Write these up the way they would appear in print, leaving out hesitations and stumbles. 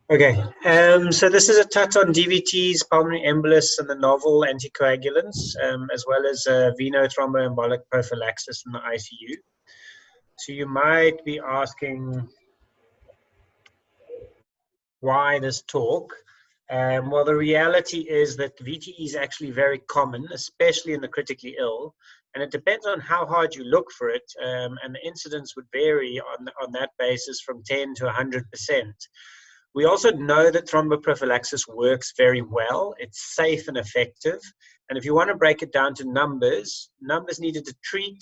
Okay, so this is a touch on DVTs, pulmonary embolus, and the novel anticoagulants, as well as venothromboembolic prophylaxis in the ICU. So you might be asking, why this talk? Well, the reality is that VTE is actually very common, especially in the critically ill, and it depends on how hard you look for it, and the incidence would vary on that basis from 10 to 100%. We also know that thromboprophylaxis works very well. It's safe and effective. And if you want to break it down to numbers needed to treat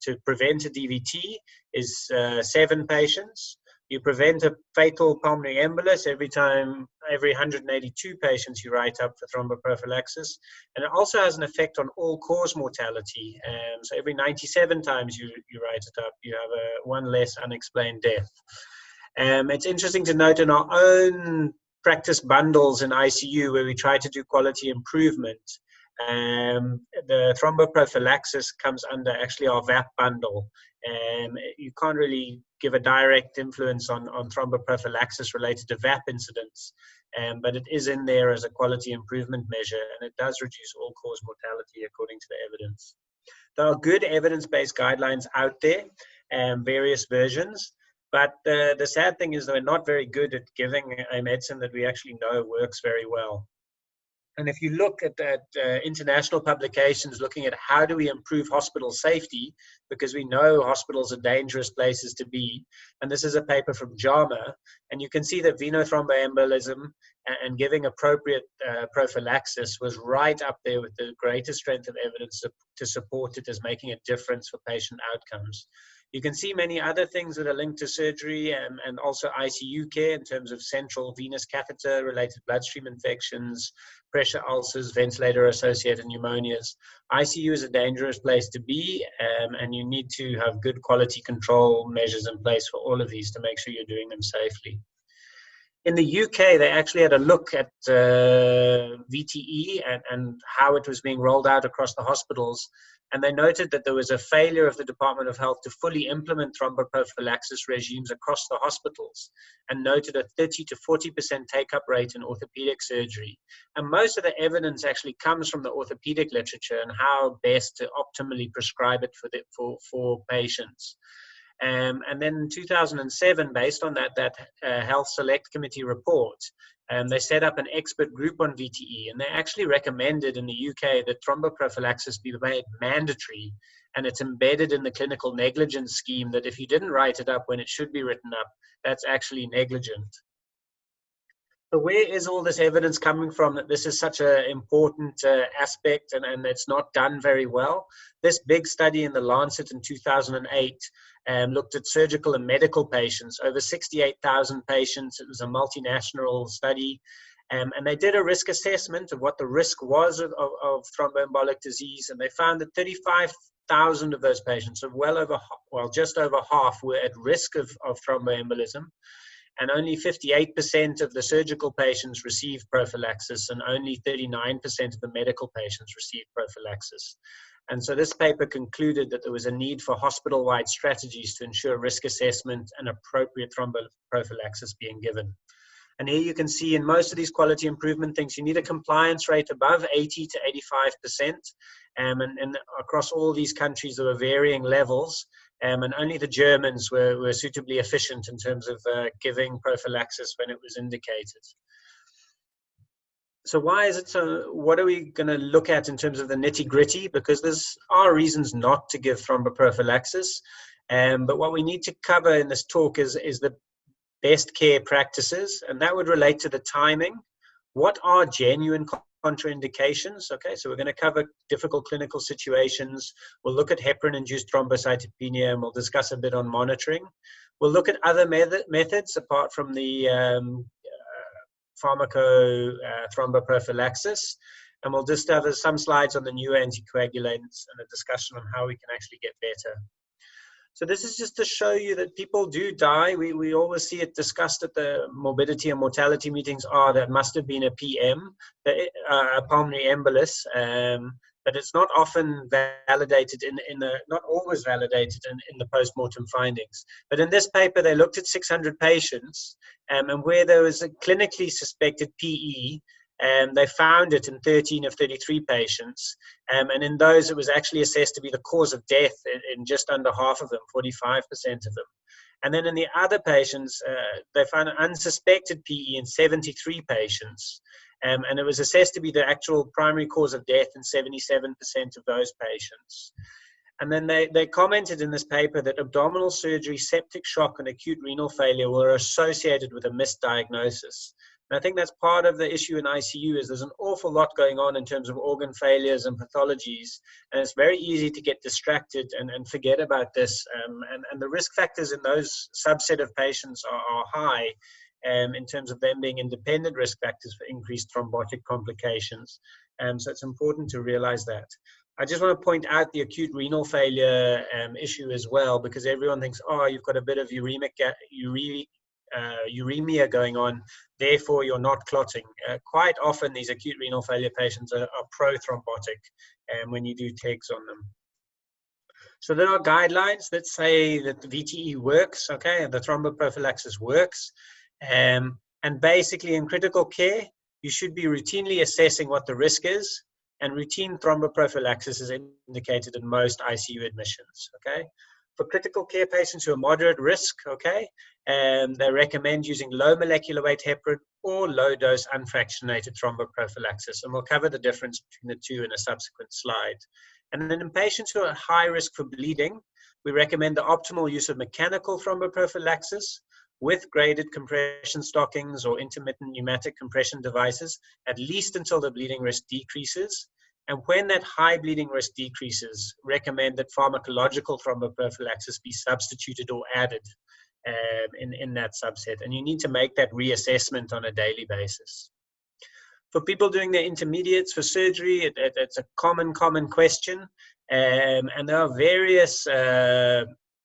to prevent a DVT is 7 patients. You prevent a fatal pulmonary embolus every 182 patients you write up for thromboprophylaxis. And it also has an effect on all-cause mortality. So every 97 times you write it up, you have one less unexplained death. It's interesting to note in our own practice bundles in ICU where we try to do quality improvement, the thromboprophylaxis comes under actually our VAP bundle. You can't really give a direct influence on thromboprophylaxis related to VAP incidents, but it is in there as a quality improvement measure, and it does reduce all-cause mortality according to the evidence. There are good evidence-based guidelines out there, various versions. But the sad thing is that we're not very good at giving a medicine that we actually know works very well. And if you look at international publications looking at how do we improve hospital safety, because we know hospitals are dangerous places to be, and this is a paper from JAMA, and you can see that venothromboembolism and giving appropriate prophylaxis was right up there with the greatest strength of evidence to support it as making a difference for patient outcomes. You can see many other things that are linked to surgery and also ICU care in terms of central venous catheter-related bloodstream infections, pressure ulcers, ventilator-associated pneumonias. ICU is a dangerous place to be, and you need to have good quality control measures in place for all of these to make sure you're doing them safely. In the UK, they actually had a look at VTE and how it was being rolled out across the hospitals. And they noted that there was a failure of the Department of Health to fully implement thromboprophylaxis regimes across the hospitals, and noted a 30 to 40% take-up rate in orthopedic surgery. And most of the evidence actually comes from the orthopedic literature and how best to optimally prescribe it for patients. And then in 2007, based on that Health Select Committee report, they set up an expert group on VTE, and they actually recommended in the UK that thromboprophylaxis be made mandatory, and it's embedded in the clinical negligence scheme that if you didn't write it up when it should be written up, that's actually negligent. So where is all this evidence coming from that this is such an important aspect and it's not done very well? This big study in the Lancet in 2008 looked at surgical and medical patients, over 68,000 patients. It was a multinational study. And they did a risk assessment of what the risk was of thromboembolic disease, and they found that 35,000 of those patients, so just over half, were at risk of thromboembolism. And only 58% of the surgical patients received prophylaxis, and only 39% of the medical patients received prophylaxis. And so this paper concluded that there was a need for hospital-wide strategies to ensure risk assessment and appropriate thromboprophylaxis being given. And here you can see in most of these quality improvement things, you need a compliance rate above 80 to 85%. And across all these countries, there were varying levels. And only the Germans were suitably efficient in terms of giving prophylaxis when it was indicated. So why is it so? What are we going to look at in terms of the nitty-gritty? Because there are reasons not to give thromboprophylaxis. But what we need to cover in this talk is the best care practices, and that would relate to the timing. What are genuine contraindications? Okay, so we're going to cover difficult clinical situations. We'll look at heparin-induced thrombocytopenia, and we'll discuss a bit on monitoring. We'll look at other methods apart from the thromboprophylaxis, and we'll just have some slides on the new anticoagulants and a discussion on how we can actually get better. So this is just to show you that people do die. We always see it discussed at the morbidity and mortality meetings. That must have been a PM, a pulmonary embolus. but it's not often validated not always validated in the post-mortem findings. But in this paper, they looked at 600 patients, and where there was a clinically suspected PE, they found it in 13 of 33 patients, and in those it was actually assessed to be the cause of death in just under half of them, 45% of them. And then in the other patients, they found an unsuspected PE in 73 patients, and it was assessed to be the actual primary cause of death in 77% of those patients. And then they commented in this paper that abdominal surgery, septic shock, and acute renal failure were associated with a misdiagnosis. And I think that's part of the issue in ICU is there's an awful lot going on in terms of organ failures and pathologies, and it's very easy to get distracted and forget about this. And the risk factors in those subset of patients are high in terms of them being independent risk factors for increased thrombotic complications. So it's important to realize that. I just want to point out the acute renal failure issue as well, because everyone thinks, oh, you've got a bit of uremia going on, therefore you're not clotting. Quite often these acute renal failure patients are pro-thrombotic when you do TEGs on them. So there are guidelines that say that the VTE works, okay, and the thromboprophylaxis works. And basically in critical care, you should be routinely assessing what the risk is, and routine thromboprophylaxis is indicated in most ICU admissions, okay? For critical care patients who are moderate risk, okay, they recommend using low molecular weight heparin or low dose unfractionated thromboprophylaxis, and we'll cover the difference between the two in a subsequent slide. And then in patients who are at high risk for bleeding, we recommend the optimal use of mechanical thromboprophylaxis with graded compression stockings or intermittent pneumatic compression devices, at least until the bleeding risk decreases. And when that high bleeding risk decreases, recommend that pharmacological thromboprophylaxis be substituted or added in that subset. And you need to make that reassessment on a daily basis. For people doing their intermediates for surgery, it's a common question. And there are various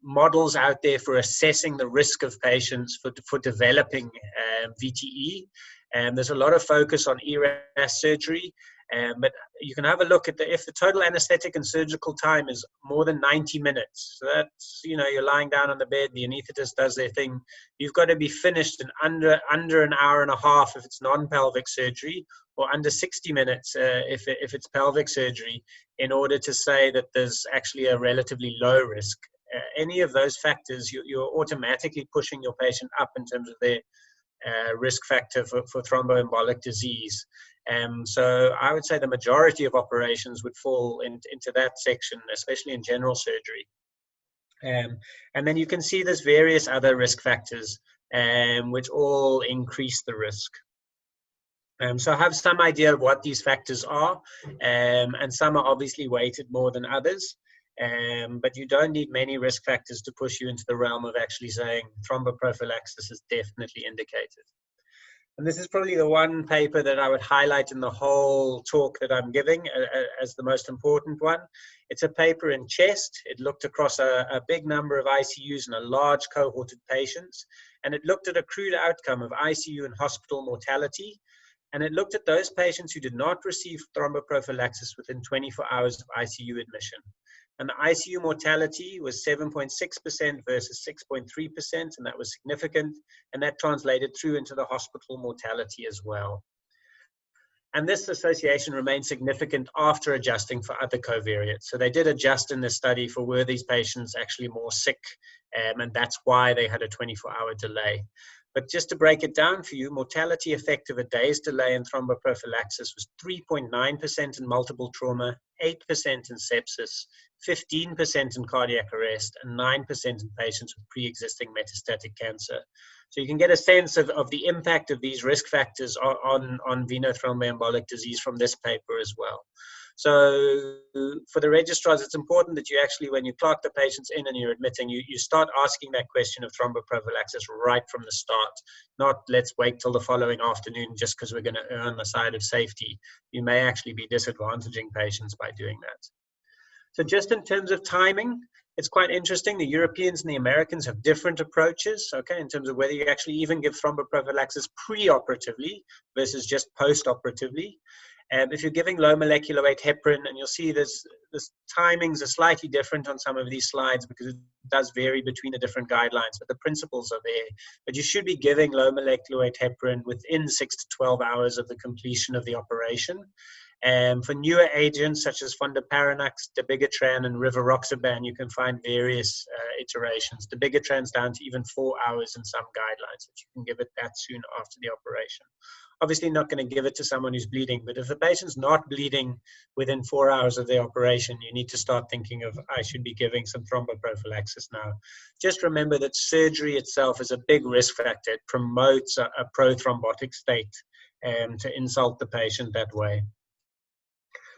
models out there for assessing the risk of patients for developing VTE. There's a lot of focus on ERAS surgery, but you can have a look at if the total anesthetic and surgical time is more than 90 minutes. So that's, you're lying down on the bed, the anesthetist does their thing. You've got to be finished in under an hour and a half if it's non-pelvic surgery, or under 60 minutes if it's pelvic surgery, in order to say that there's actually a relatively low risk. Any of those factors, you're automatically pushing your patient up in terms of their risk factor for thromboembolic disease. So I would say the majority of operations would fall into that section, especially in general surgery. And then you can see there's various other risk factors which all increase the risk. So I have some idea of what these factors are, and some are obviously weighted more than others. But you don't need many risk factors to push you into the realm of actually saying thromboprophylaxis is definitely indicated. And this is probably the one paper that I would highlight in the whole talk that I'm giving as the most important one. It's a paper in chest. It looked across a big number of ICUs and a large cohort of patients, and it looked at a crude outcome of ICU and hospital mortality. And it looked at those patients who did not receive thromboprophylaxis within 24 hours of ICU admission. And the ICU mortality was 7.6% versus 6.3%, and that was significant. And that translated through into the hospital mortality as well. And this association remained significant after adjusting for other covariates. So they did adjust in the study for were these patients actually more sick, and that's why they had a 24-hour delay. But just to break it down for you, mortality effect of a day's delay in thromboprophylaxis was 3.9% in multiple trauma, 8% in sepsis, 15% in cardiac arrest, and 9% in patients with pre-existing metastatic cancer. So you can get a sense of the impact of these risk factors on venothromboembolic disease from this paper as well. So for the registrars, it's important that you actually, when you clock the patients in and you're admitting, you start asking that question of thromboprophylaxis right from the start, not let's wait till the following afternoon just because we're going to err on the side of safety. You may actually be disadvantaging patients by doing that. So just in terms of timing, it's quite interesting. The Europeans and the Americans have different approaches, okay, in terms of whether you actually even give thromboprophylaxis pre-operatively versus just post-operatively. If you're giving low molecular weight heparin, and you'll see this timings are slightly different on some of these slides because it does vary between the different guidelines, but the principles are there. But you should be giving low molecular weight heparin within 6 to 12 hours of the completion of the operation. For newer agents such as fondaparinux, dabigatran, and rivaroxaban, you can find various iterations. Dabigatran's down to even 4 hours in some guidelines, that you can give it that soon after the operation. Obviously not going to give it to someone who's bleeding, but if the patient's not bleeding within 4 hours of the operation, you need to start thinking of, I should be giving some thromboprophylaxis now. Just remember that surgery itself is a big risk factor. It promotes a prothrombotic state to insult the patient that way.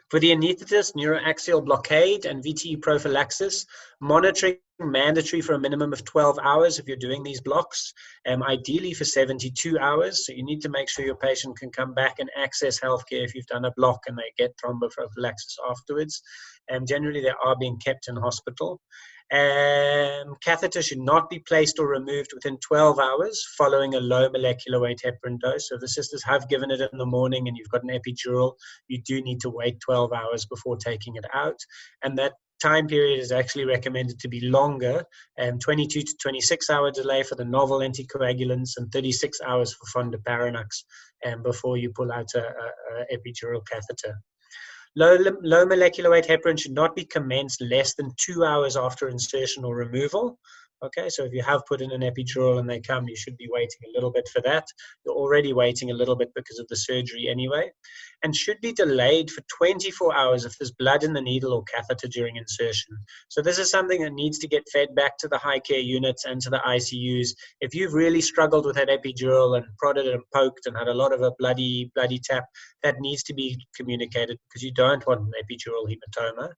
For the anesthetist, neuroaxial blockade and VTE prophylaxis, monitoring mandatory for a minimum of 12 hours if you're doing these blocks, ideally for 72 hours. So you need to make sure your patient can come back and access healthcare if you've done a block and they get thromboprophylaxis afterwards. Generally, they are being kept in hospital. Catheter should not be placed or removed within 12 hours following a low molecular weight heparin dose. So if the sisters have given it in the morning and you've got an epidural, you do need to wait 12 hours before taking it out. And that time period is actually recommended to be longer, 22 to 26 hour delay for the novel anticoagulants and 36 hours for fondaparinux before you pull out a epidural catheter. Low molecular weight heparin should not be commenced less than 2 hours after insertion or removal. Okay, so if you have put in an epidural and they come, you should be waiting a little bit for that. You're already waiting a little bit because of the surgery anyway, and should be delayed for 24 hours if there's blood in the needle or catheter during insertion. So this is something that needs to get fed back to the high care units and to the ICUs. If you've really struggled with that epidural and prodded and poked and had a lot of a bloody tap, that needs to be communicated because you don't want an epidural hematoma.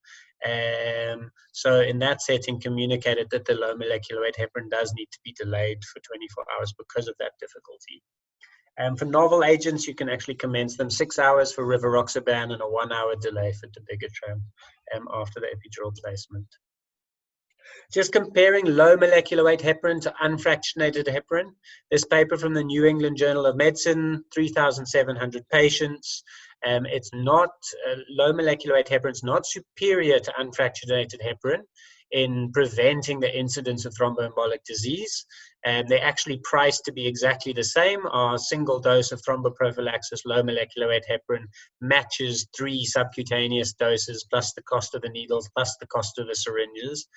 So in that setting, communicated that the low molecular weight heparin does need to be delayed for 24 hours because of that difficulty. For novel agents, you can actually commence them 6 hours for rivaroxaban and a 1 hour delay for dabigatran after the epidural placement. Just comparing low molecular weight heparin to unfractionated heparin. This paper from the New England Journal of Medicine, 3,700 patients. It's not, low molecular weight heparin is not superior to unfractionated heparin in preventing the incidence of thromboembolic disease. They're actually priced to be exactly the same. Our single dose of thromboprophylaxis, low molecular weight heparin, matches 3 subcutaneous doses plus the cost of the needles plus the cost of the syringes.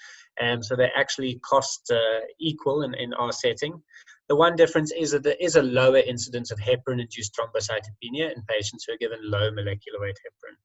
So they actually cost equal in our setting. The one difference is that there is a lower incidence of heparin-induced thrombocytopenia in patients who are given low molecular weight heparin.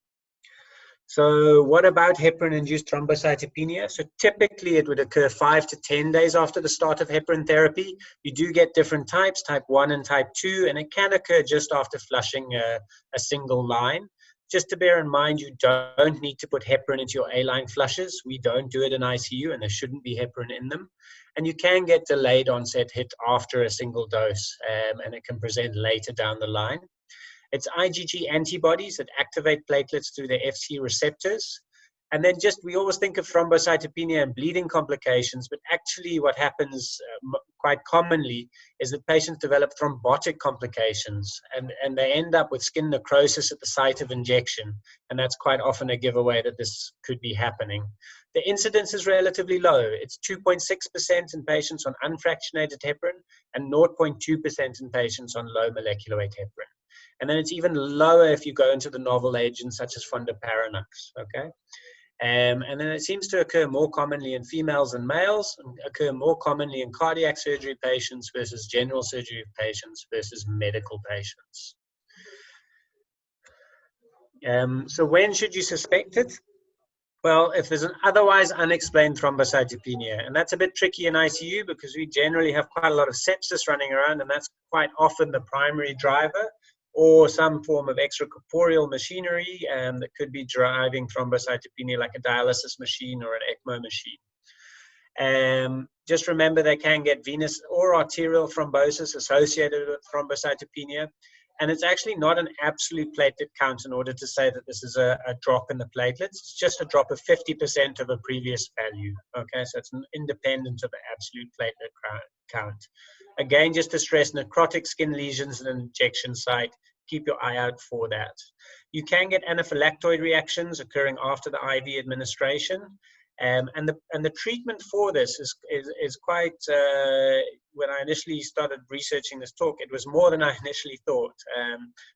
So what about heparin-induced thrombocytopenia? So typically it would occur 5 to 10 days after the start of heparin therapy. You do get different types, type 1 and type 2, and it can occur just after flushing a single line. Just to bear in mind, you don't need to put heparin into your A-line flushes. We don't do it in ICU, and there shouldn't be heparin in them. And you can get delayed onset hit after a single dose, and it can present later down the line. It's IgG antibodies that activate platelets through the Fc receptors. And then we always think of thrombocytopenia and bleeding complications, but actually what happens quite commonly is that patients develop thrombotic complications and they end up with skin necrosis at the site of injection. And that's quite often a giveaway that this could be happening. The incidence is relatively low. It's 2.6% in patients on unfractionated heparin and 0.2% in patients on low molecular weight heparin. And then it's even lower if you go into the novel agents such as fondaparinux, okay? And then it seems to occur more commonly in females and males, and occur more commonly in cardiac surgery patients versus general surgery patients versus medical patients. So when should you suspect it? Well, if there's an otherwise unexplained thrombocytopenia, and that's a bit tricky in ICU because we generally have quite a lot of sepsis running around, and that's quite often the primary driver, or some form of extracorporeal machinery that could be driving thrombocytopenia, like a dialysis machine or an ECMO machine. Just remember they can get venous or arterial thrombosis associated with thrombocytopenia. And it's actually not an absolute platelet count in order to say that this is a drop in the platelets. It's just a drop of 50% of a previous value. Okay, so it's independent of the absolute platelet count. Again, just to stress, necrotic skin lesions in an injection site, keep your eye out for that. You can get anaphylactoid reactions occurring after the IV administration. And the treatment for this is quite, when I initially started researching this talk, it was more than I initially thought.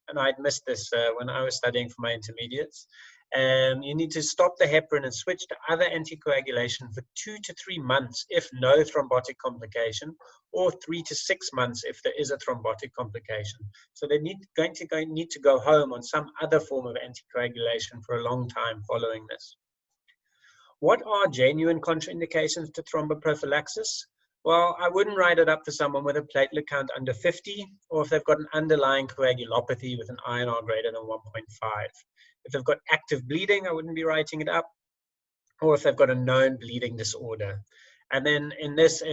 And I'd missed this when I was studying for my intermediates. You need to stop the heparin and switch to other anticoagulation for 2 to 3 months if no thrombotic complication, or 3 to 6 months if there is a thrombotic complication. So they need to go home on some other form of anticoagulation for a long time following this. What are genuine contraindications to thromboprophylaxis? Well, I wouldn't write it up for someone with a platelet count under 50, or if they've got an underlying coagulopathy with an INR greater than 1.5. If they've got active bleeding, I wouldn't be writing it up, or if they've got a known bleeding disorder. And then in this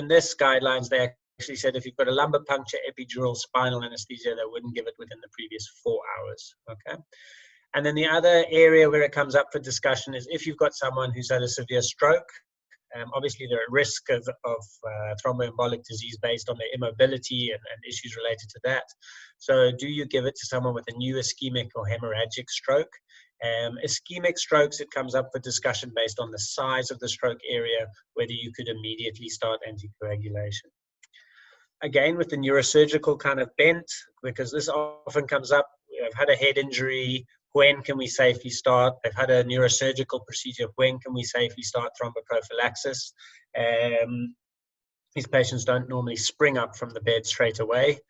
guidelines, they actually said if you've got a lumbar puncture, epidural, spinal anesthesia, they wouldn't give it within the previous 4 hours. Okay. And then the other area where it comes up for discussion is if you've got someone who's had a severe stroke. Obviously, they're at risk of thromboembolic disease based on their immobility and issues related to that. So do you give it to someone with a new ischemic or hemorrhagic stroke? Ischemic strokes, it comes up for discussion based on the size of the stroke area, whether you could immediately start anticoagulation. Again, with the neurosurgical kind of bent, because this often comes up, I've had a head injury, when can we safely start? They've had a neurosurgical procedure, when can we safely start thromboprophylaxis? These patients don't normally spring up from the bed straight away.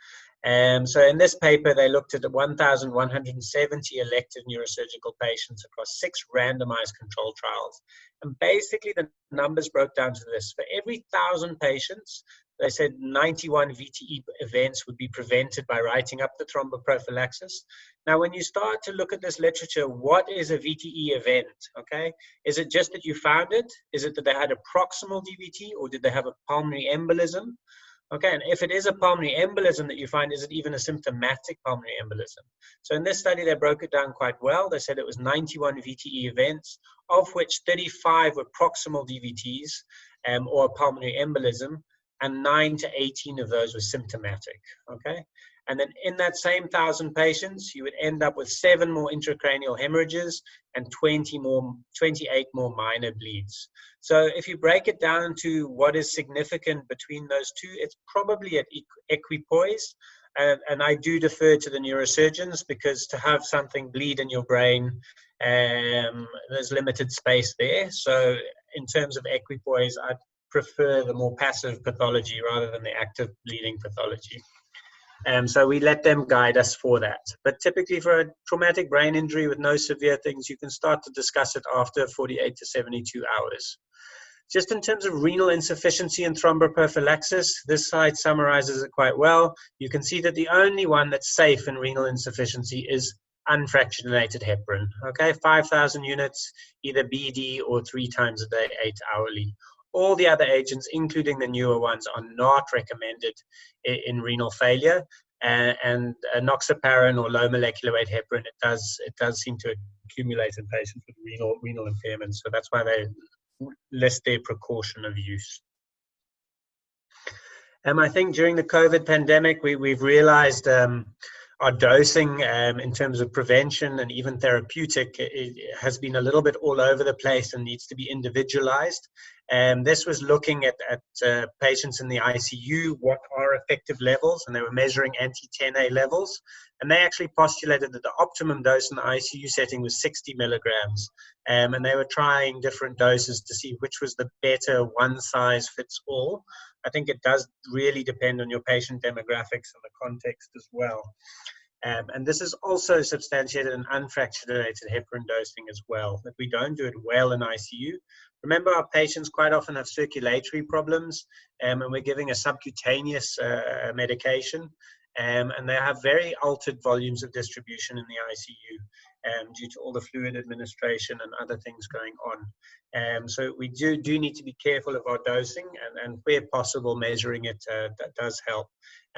So in this paper, they looked at 1,170 elective neurosurgical patients across 6 randomized control trials. And basically, the numbers broke down to this. For every 1,000 patients, they said 91 VTE events would be prevented by writing up the thromboprophylaxis. Now, when you start to look at this literature, what is a VTE event, okay? Is it just that you found it? Is it that they had a proximal DVT, or did they have a pulmonary embolism? Okay, and if it is a pulmonary embolism that you find, is it even a symptomatic pulmonary embolism? So in this study, they broke it down quite well. They said it was 91 VTE events, of which 35 were proximal DVTs or a pulmonary embolism, and 9 to 18 of those were symptomatic, okay? And then in that same 1,000 patients, you would end up with 7 more intracranial hemorrhages and 28 more minor bleeds. So if you break it down to what is significant between those two, it's probably at equipoise. And I do defer to the neurosurgeons, because to have something bleed in your brain, there's limited space there. So in terms of equipoise, I'd prefer the more passive pathology rather than the active bleeding pathology. So we let them guide us for that. But typically for a traumatic brain injury with no severe things, you can start to discuss it after 48 to 72 hours. Just in terms of renal insufficiency and thromboprophylaxis, this slide summarizes it quite well. You can see that the only one that's safe in renal insufficiency is unfractionated heparin. Okay, 5,000 units, either BD or 3 times a day, 8 hourly. All the other agents, including the newer ones, are not recommended in renal failure. And enoxaparin or low molecular weight heparin, it does seem to accumulate in patients with renal impairment. So that's why they list their precaution of use. I think during the COVID pandemic, we've realized our dosing in terms of prevention and even therapeutic has been a little bit all over the place and needs to be individualized. This was looking at patients in the ICU, what are effective levels, and they were measuring anti-10A levels. And they actually postulated that the optimum dose in the ICU setting was 60 milligrams. And they were trying different doses to see which was the better one-size-fits-all. I think it does really depend on your patient demographics and the context as well. And this is also substantiated in unfractionated heparin dosing as well, that we don't do it well in ICU. Remember, our patients quite often have circulatory problems, and we're giving a subcutaneous medication, and they have very altered volumes of distribution in the ICU due to all the fluid administration and other things going on. So we do need to be careful of our dosing, and where possible, measuring it that does help.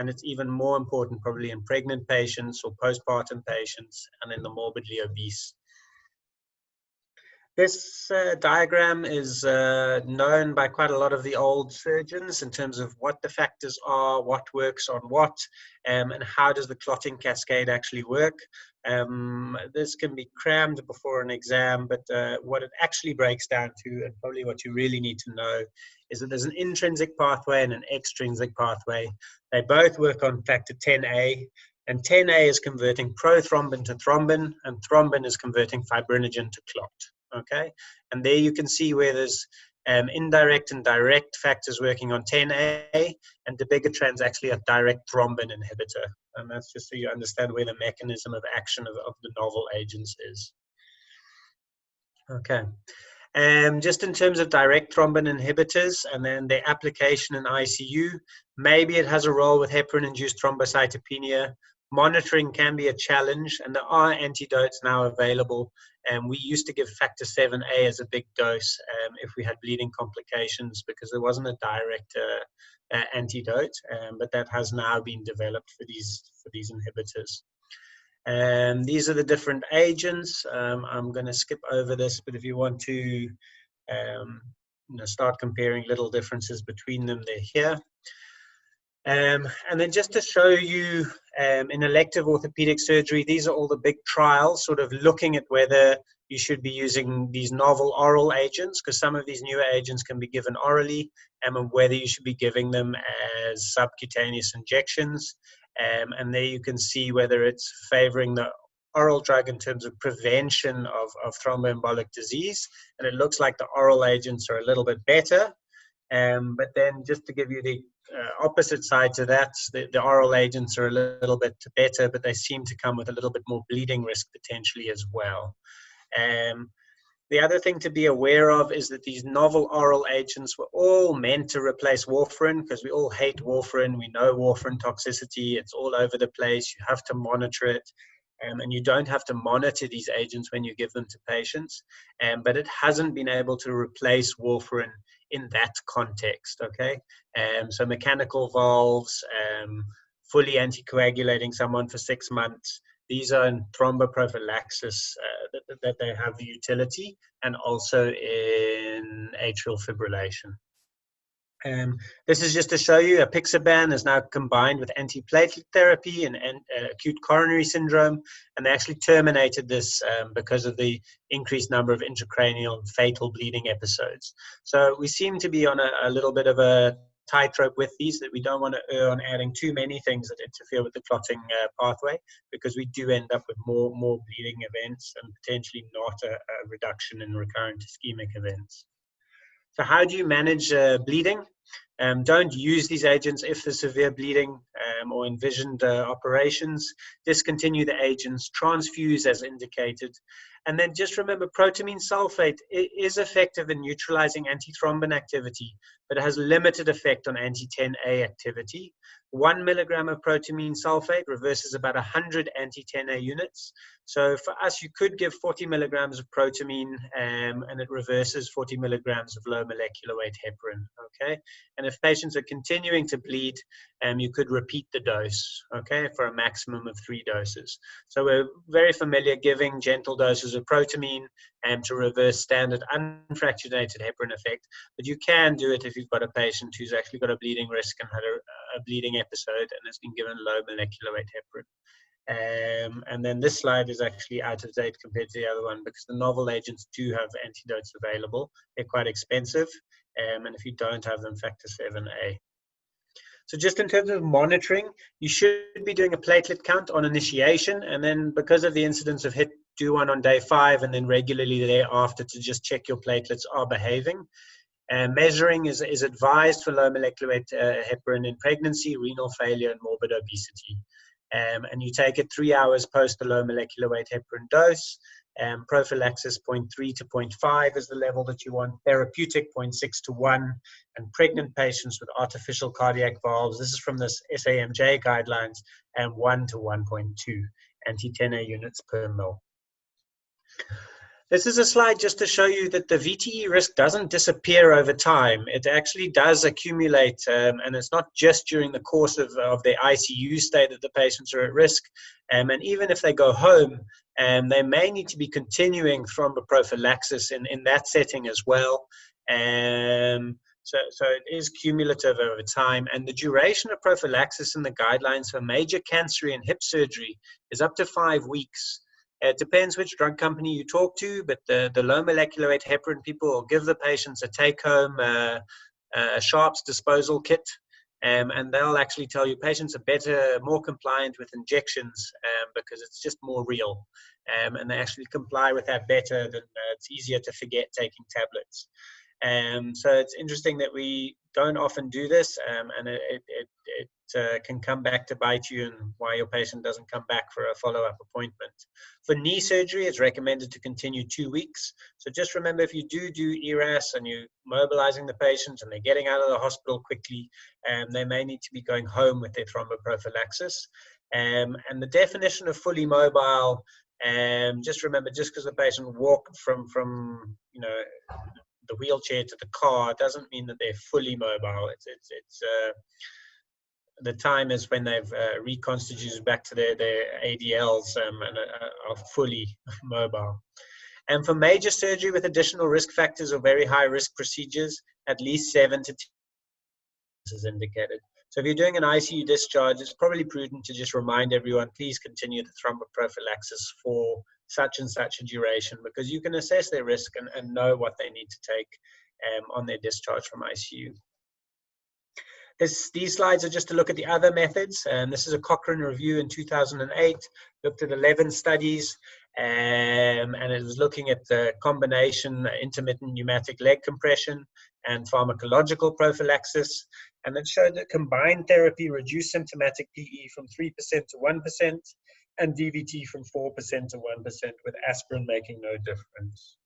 and it's even more important probably in pregnant patients or postpartum patients and in the morbidly obese. This diagram is known by quite a lot of the old surgeons in terms of what the factors are, what works on what, and how does the clotting cascade actually work. This can be crammed before an exam, but what it actually breaks down to, and probably what you really need to know, is that there's an intrinsic pathway and an extrinsic pathway. They both work on factor 10A, and 10A is converting prothrombin to thrombin, and thrombin is converting fibrinogen to clot. Okay, and there you can see where there's indirect and direct factors working on 10A, and dabigatran's actually a direct thrombin inhibitor. And that's just so you understand where the mechanism of action of the novel agents is. Okay, just in terms of direct thrombin inhibitors and then their application in ICU, maybe it has a role with heparin-induced thrombocytopenia. Monitoring can be a challenge, and there are antidotes now available. We used to give factor 7A as a big dose if we had bleeding complications, because there wasn't a direct antidote, but that has now been developed for these inhibitors. These are the different agents. I'm going to skip over this, but if you want to start comparing little differences between them, they're here. And then just to show you in elective orthopedic surgery, these are all the big trials sort of looking at whether you should be using these novel oral agents, because some of these newer agents can be given orally, and whether you should be giving them as subcutaneous injections. And there you can see whether it's favoring the oral drug in terms of prevention of thromboembolic disease. And it looks like the oral agents are a little bit better. But then just to give you the opposite side to that, the oral agents are a little bit better, but they seem to come with a little bit more bleeding risk potentially as well. The other thing to be aware of is that these novel oral agents were all meant to replace warfarin, because we all hate warfarin. We know warfarin toxicity. It's all over the place. You have to monitor it. And you don't have to monitor these agents when you give them to patients. But it hasn't been able to replace warfarin in that context, okay? So mechanical valves, fully anticoagulating someone for 6 months, these are in thromboprophylaxis that they have the utility, and also in atrial fibrillation. This is just to show you apixaban is now combined with antiplatelet therapy in acute coronary syndrome, and they actually terminated this because of the increased number of intracranial and fatal bleeding episodes. So we seem to be on a little bit of a tightrope with these, that we don't want to err on adding too many things that interfere with the clotting pathway, because we do end up with more bleeding events and potentially not a reduction in recurrent ischemic events. So how do you manage bleeding? Don't use these agents if there's severe bleeding or envisioned operations. Discontinue the agents, transfuse as indicated. And then just remember, protamine sulfate is effective in neutralizing antithrombin activity, but it has limited effect on anti-10A activity. 1 milligram of protamine sulfate reverses about 100 anti-10A units. So for us, you could give 40 milligrams of protamine and it reverses 40 milligrams of low molecular weight heparin, okay? And if patients are continuing to bleed, you could repeat the dose, okay, for a maximum of 3 doses. So we're very familiar giving gentle doses of protamine to reverse standard unfractionated heparin effect, but you can do it if you've got a patient who's actually got a bleeding risk and had a bleeding episode and has been given low molecular weight heparin. And then this slide is actually out of date compared to the other one, because the novel agents do have antidotes available. They're quite expensive, and if you don't have them, factor 7A. So just in terms of monitoring, you should be doing a platelet count on initiation, and then because of the incidence of HIT, do one on day 5, and then regularly thereafter to just check your platelets are behaving. Measuring is advised for low molecular weight heparin in pregnancy, renal failure, and morbid obesity. And you take it 3 hours post the low molecular weight heparin dose. Prophylaxis 0.3 to 0.5 is the level that you want. Therapeutic 0.6 to 1. And pregnant patients with artificial cardiac valves, this is from this SAMJ guidelines, and 1 to 1.2 anti-10A units per mil. This is a slide just to show you that the VTE risk doesn't disappear over time. It actually does accumulate, and it's not just during the course of their ICU stay that the patients are at risk. And even if they go home, they may need to be continuing thromboprophylaxis in that setting as well. So it is cumulative over time, and the duration of prophylaxis in the guidelines for major cancer and hip surgery is up to 5 weeks. It depends which drug company you talk to, but the low molecular weight heparin people will give the patients a take-home Sharps disposal kit, and they'll actually tell you patients are better, more compliant with injections because it's just more real, and they actually comply with that better than it's easier to forget taking tablets. So it's interesting that we don't often do this, and it can come back to bite you and why your patient doesn't come back for a follow-up appointment. For knee surgery, it's recommended to continue 2 weeks. So just remember, if you do ERAS and you're mobilizing the patient and they're getting out of the hospital quickly, they may need to be going home with their thromboprophylaxis. And the definition of fully mobile, just remember, just because the patient walked from the wheelchair to the car doesn't mean that they're fully mobile. The time is when they've reconstituted back to their ADLs and are fully mobile. And for major surgery with additional risk factors or very high risk procedures, at least 7 to 10 is indicated. So if you're doing an ICU discharge, it's probably prudent to just remind everyone, please continue the thromboprophylaxis for such and such a duration, because you can assess their risk and know what they need to take on their discharge from ICU. These slides are just to look at the other methods. This is a Cochrane review in 2008, looked at 11 studies, and it was looking at the combination intermittent pneumatic leg compression and pharmacological prophylaxis. And it showed that combined therapy reduced symptomatic PE from 3% to 1% and DVT from 4% to 1%, with aspirin making no difference.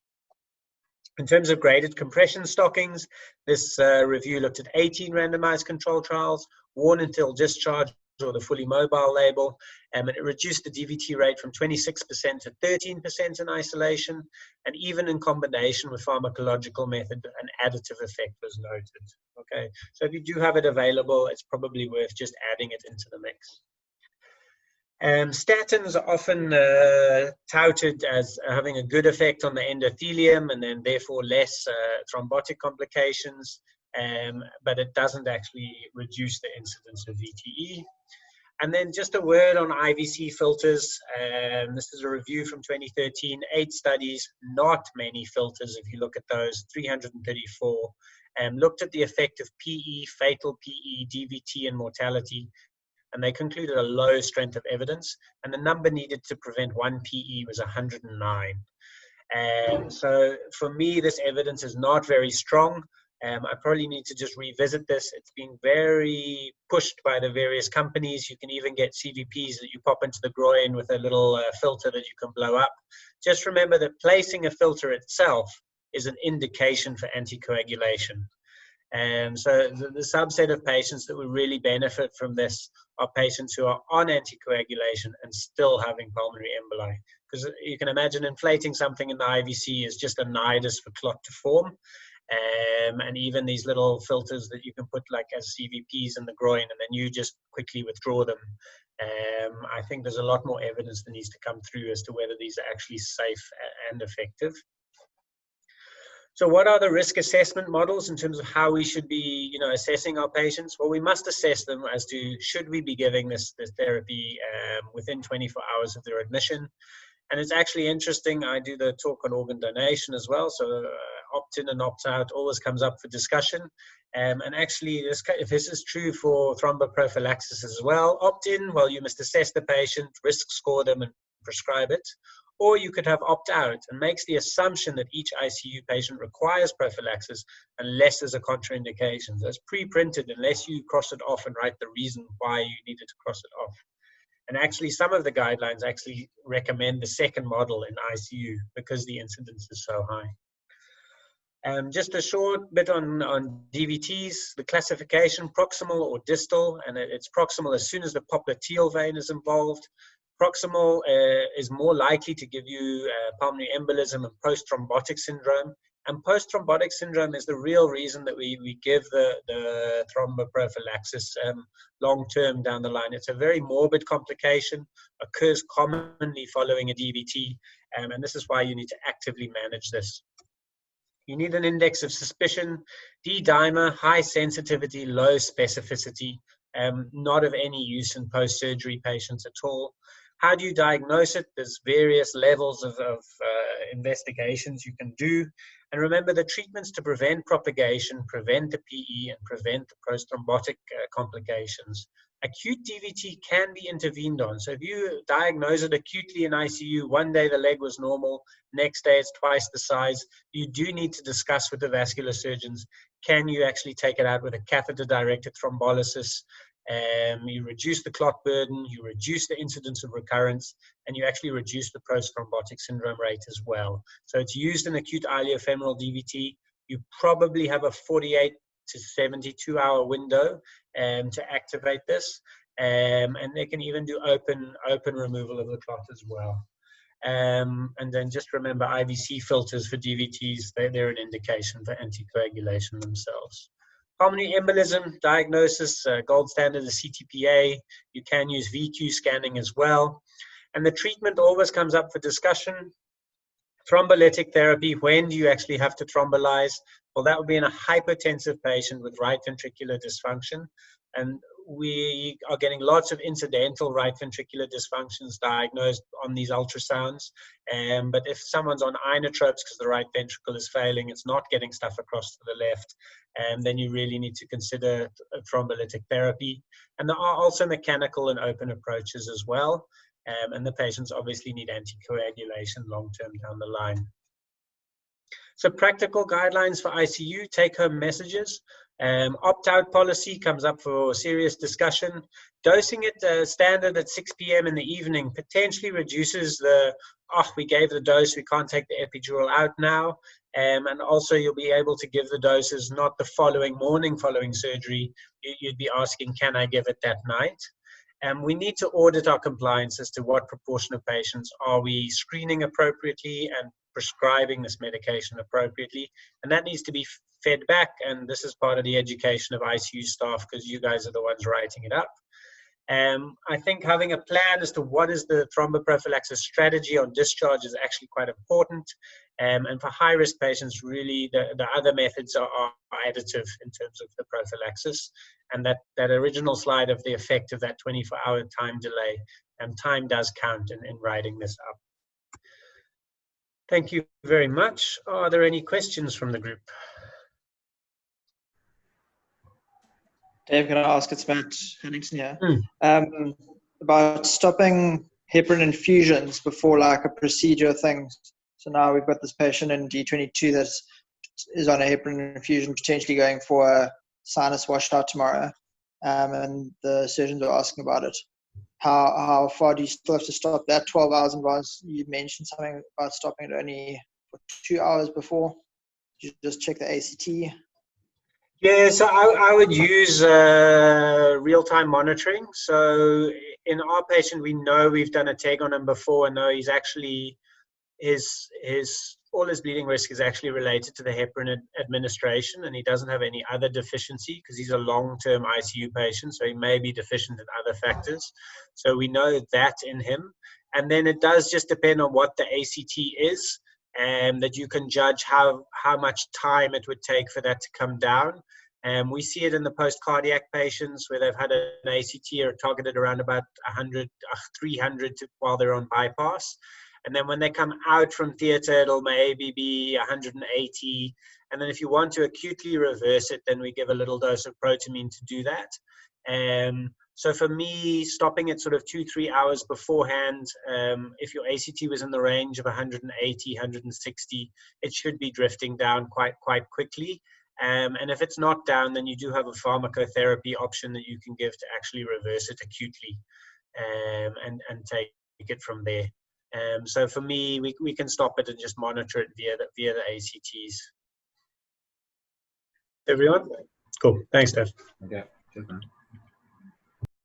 In terms of graded compression stockings, this review looked at 18 randomized control trials, worn until discharge or the fully mobile label, and it reduced the DVT rate from 26% to 13% in isolation, and even in combination with pharmacological method, an additive effect was noted. Okay, so if you do have it available, it's probably worth just adding it into the mix. Statins are often touted as having a good effect on the endothelium and then therefore less thrombotic complications, but it doesn't actually reduce the incidence of VTE. And then just a word on IVC filters. This is a review from 2013, 8 studies, not many filters if you look at those, 334, looked at the effect of PE, fatal PE, DVT, and mortality. And they concluded a low strength of evidence, and the number needed to prevent 1 PE was 109. And so for me, this evidence is not very strong. I probably need to just revisit this. It's been very pushed by the various companies. You can even get CVPs that you pop into the groin with a little filter that you can blow up. Just remember that placing a filter itself is an indication for anticoagulation. And so the subset of patients that would really benefit from this are patients who are on anticoagulation and still having pulmonary emboli. Because you can imagine inflating something in the IVC is just a nidus for clot to form. And even these little filters that you can put like as CVPs in the groin and then you just quickly withdraw them. I think there's a lot more evidence that needs to come through as to whether these are actually safe and effective. So what are the risk assessment models in terms of how we should be, assessing our patients? Well, we must assess them as to should we be giving this therapy within 24 hours of their admission. And it's actually interesting. I do the talk on organ donation as well. So opt-in and opt-out always comes up for discussion. And actually, if this is true for thromboprophylaxis as well, opt-in, well, you must assess the patient, risk score them, and prescribe it. Or you could have opt-out and makes the assumption that each ICU patient requires prophylaxis unless there's a contraindication. So it's pre-printed unless you cross it off and write the reason why you needed to cross it off. And actually, some of the guidelines actually recommend the second model in ICU because the incidence is so high. Just a short bit on DVTs, the classification, proximal or distal, and it's proximal as soon as the popliteal vein is involved. Proximal is more likely to give you pulmonary embolism and post-thrombotic syndrome. And post-thrombotic syndrome is the real reason that we give the thromboprophylaxis long-term down the line. It's a very morbid complication, occurs commonly following a DVT, and this is why you need to actively manage this. You need an index of suspicion, D-dimer, high sensitivity, low specificity, not of any use in post-surgery patients at all. How do you diagnose it? There's various levels of investigations you can do. And remember, the treatments to prevent propagation, prevent the PE, and prevent the post-thrombotic complications. Acute DVT can be intervened on. So if you diagnose it acutely in ICU, one day the leg was normal, next day it's twice the size, you do need to discuss with the vascular surgeons, can you actually take it out with a catheter-directed thrombolysis? You reduce the clot burden, you reduce the incidence of recurrence, and you actually reduce the post-thrombotic syndrome rate as well. So it's used in acute iliofemoral DVT. You probably have a 48 to 72 hour window to activate this, and they can even do open removal of the clot as well. And then just remember, IVC filters for DVTs, they're an indication for anticoagulation themselves. Pulmonary embolism diagnosis, gold standard is CTPA. You can use VQ scanning as well. And the treatment always comes up for discussion. Thrombolytic therapy, when do you actually have to thrombolize? Well, that would be in a hypertensive patient with right ventricular dysfunction. And we are getting lots of incidental right ventricular dysfunctions diagnosed on these ultrasounds. But if someone's on inotropes because the right ventricle is failing, it's not getting stuff across to the left, then you really need to consider thrombolytic therapy. And there are also mechanical and open approaches as well. And the patients obviously need anticoagulation long-term down the line. So practical guidelines for ICU, take-home messages. Opt-out policy comes up for serious discussion. Dosing it standard at 6 p.m. in the evening potentially reduces the, we gave the dose, we can't take the epidural out now. And also you'll be able to give the doses not the following morning following surgery. You'd be asking, can I give it that night? We need to audit our compliance as to what proportion of patients are we screening appropriately and prescribing this medication appropriately. And that needs to be fed back, and this is part of the education of ICU staff because you guys are the ones writing it up. I think having a plan as to what is the thromboprophylaxis strategy on discharge is actually quite important. And for high-risk patients, really, the other methods are additive in terms of the prophylaxis. And that original slide of the effect of that 24-hour time delay, and time does count in writing this up. Thank you very much. Are there any questions from the group? Dave, can I ask? It's Matt Huntington here. About stopping heparin infusions before like a procedure thing. So now we've got this patient in D22 that is on a heparin infusion, potentially going for a sinus washout tomorrow. And the surgeons are asking about it. How far do you still have to stop that? 12 hours in advance. You mentioned something about stopping it only for 2 hours before. You just check the ACT. Yeah, so I would use real-time monitoring. So in our patient, we know we've done a TEG on him before and know he's actually, all his bleeding risk is actually related to the heparin administration, and he doesn't have any other deficiency because he's a long-term ICU patient, so he may be deficient in other factors. So we know that in him. And then it does just depend on what the ACT is, and that you can judge how much time it would take for that to come down. We see it in the post-cardiac patients where they've had an ACT or targeted around about 100, 300 while they're on bypass. And then when they come out from theater, it'll maybe be 180. And then if you want to acutely reverse it, then we give a little dose of protamine to do that. So for me, stopping it sort of 2-3 hours beforehand, if your ACT was in the range of 180, 160, it should be drifting down quite quickly. And if it's not down, then you do have a pharmacotherapy option that you can give to actually reverse it acutely, and take it from there. So for me, we can stop it and just monitor it via the ACTs. Everyone? Cool. Thanks, Dave. Okay.